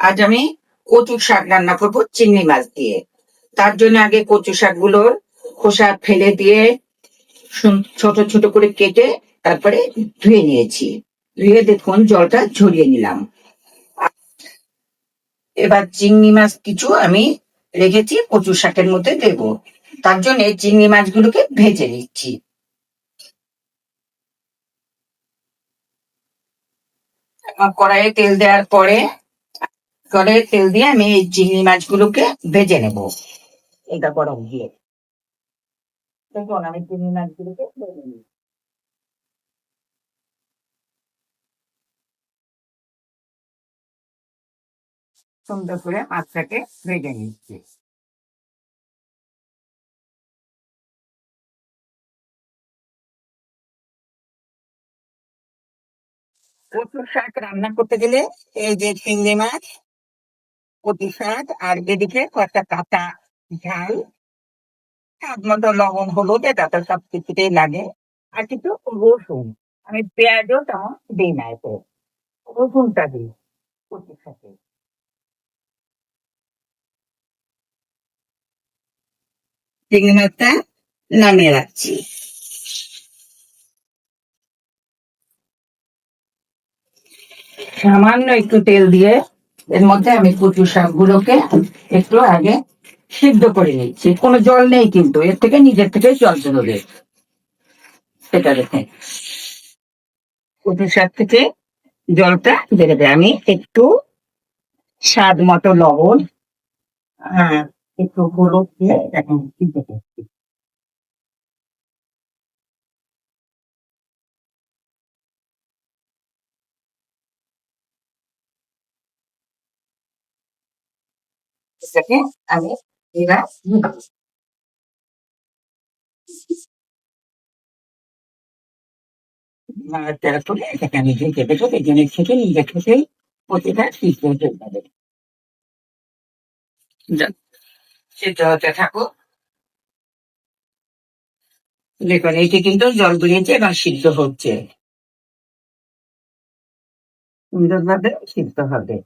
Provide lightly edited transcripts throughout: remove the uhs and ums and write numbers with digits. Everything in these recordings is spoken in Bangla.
আজ আমি কচু শাক রান্না করব চিংড়ি মাছ দিয়ে। তার জন্য আগে কচু শাকগুলোর খোসা ফেলে দিয়ে ছোট ছোট করে কেটে তারপরে ধুয়ে নিয়েছি। ধুয়ে দেখুন জলটা ঝরিয়ে নিলাম। এবার চিংড়ি মাছ কিছু আমি রেখেছি কচু শাকের মধ্যে দেব। তার জন্য চিংড়ি মাছগুলোকে ভেজে নিচ্ছি। কড়াইয়ে তেল দেওয়ার পরে কড়াইয়ে তেল দিয়ে আমি এই চিংড়ি মাছগুলোকে ভেজে নেব। এটা গরম দিয়ে দেখুন আমি চিংড়ি মাছগুলোকে ভেজে নিই। সুন্দর করে মাছটাকে ভেজে নিচ্ছি। কচু শাক রান্না করতে গেলে এই যে চিংড়ি মাছ, কচু শাক, আর এদিকে কয়েকটা কাঁচা ঝাল, স্বাদ মতো লবণ, হলুদ, এটা তো সব কিছুতেই লাগে। আর কিছু রসুন, আমি পেঁয়াজও তেমন দিই না, এতে রসুনটা দিই কচু শাকে। চিংড়ি মাছটা নামিয়ে রাখছি। সামান্য একটু তেল দিয়ে এর মধ্যে আমি কচু শাকগুলোকে একটু আগে সিদ্ধ করে নিচ্ছি। কোনো জল নেই কিন্তু, এর থেকে নিজের থেকে জল বেরোবে। সেটা দেখে কচু শাক থেকে জলটা বেরোবে। আমি একটু স্বাদ মতো লবণ, হ্যাঁ, একটু হলুদ দিয়ে এখন সিদ্ধ করছি। এটাকে আমি এবার নাড়াচাড়া করে এটাকে আমি ঢেকে দেবো। বেগুনের থেকে নিজে থেকেই প্রতিটা সিদ্ধ হয়ে যাবে। যাক, সিদ্ধ হতে থাকুক। দেখুন এটি কিন্তু জল বেরিয়েছে এবং সিদ্ধ হচ্ছে, সুন্দরভাবে সিদ্ধ হবে।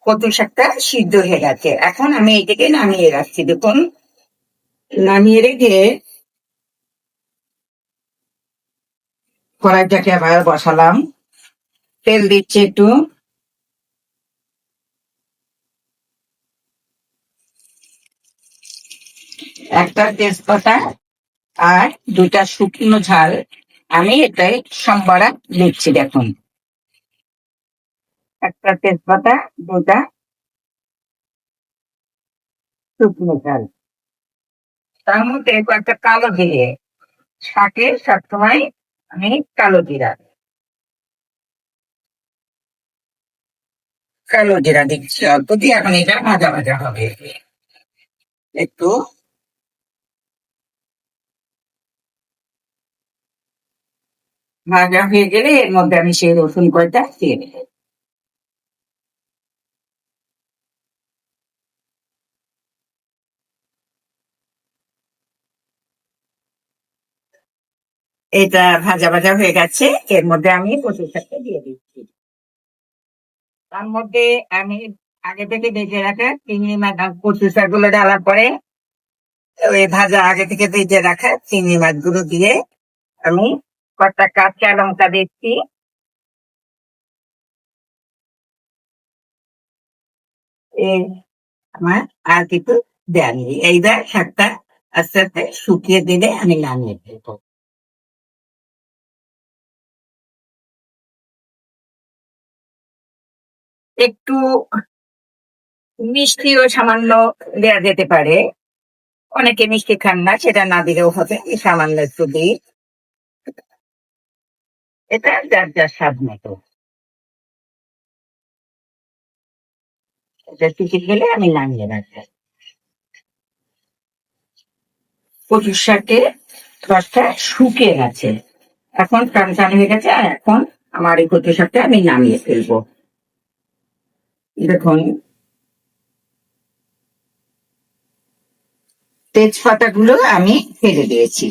কচু শাকটা সিদ্ধ হয়ে গেছে, এখন আমি এটাকে নামিয়ে রাখছি। দেখুন নামিয়ে রেখে কড়াইটাকে আবার বসালাম। তেল দিচ্ছি একটু, একটা তেজপাতা আর দুটা শুকনো ঝাল আমি এটাই সম্বারা দিচ্ছি। দেখুন একটা তেজপাতা, দুটা শুকনো ঝাল, তার মধ্যে কয়েকটা কালো জিরে। শাকে সবসময় আমি কালো জিরা কালো জিরা দিচ্ছি অল্প দিয়ে। এখন এটা ভাজা ভাজা হবে একটু। ভাজা হয়ে গেলে এর মধ্যে আমি সেই রসুন কয়টা দিয়ে দেবো। এটা ভাজা ভাজা হয়ে গেছে, এর মধ্যে আমি কচু শাকটা দিয়ে দিচ্ছি। তার মধ্যে আমি আগে থেকে ভেজে রাখা চিংড়ি মাছ, কচু শাকগুলো ডালার পরে ওই ভাজা আগে থেকে ভেজে রাখা চিংড়ি মাছগুলো দিয়ে আমি কয়েকটা কাঁচা লঙ্কা দিচ্ছি। এই আমার আর কিছু দেওয়া নেই। এইবার শাকটা আস্তে আস্তে শুকিয়ে দিলে আমি নামিয়ে দেবো। একটু মিষ্টিও সামান্য দেওয়া যেতে পারে, অনেকে মিষ্টি খান না, সেটা না দিলেও হবে। এই সামান্য একটু দিই, এটা যার যার স্বাদ মতো। এটা শুকিয়ে গেলে আমি নামিয়ে রাখবো। কচুর শাকে রসটা শুকিয়ে গেছে, এখন টান টান হয়ে গেছে। আর এখন আমার এই কচু শাকটা আমি নামিয়ে ফেলবো। দেখুন তেজপাতাগুলো আমি ফেলে দিয়েছি।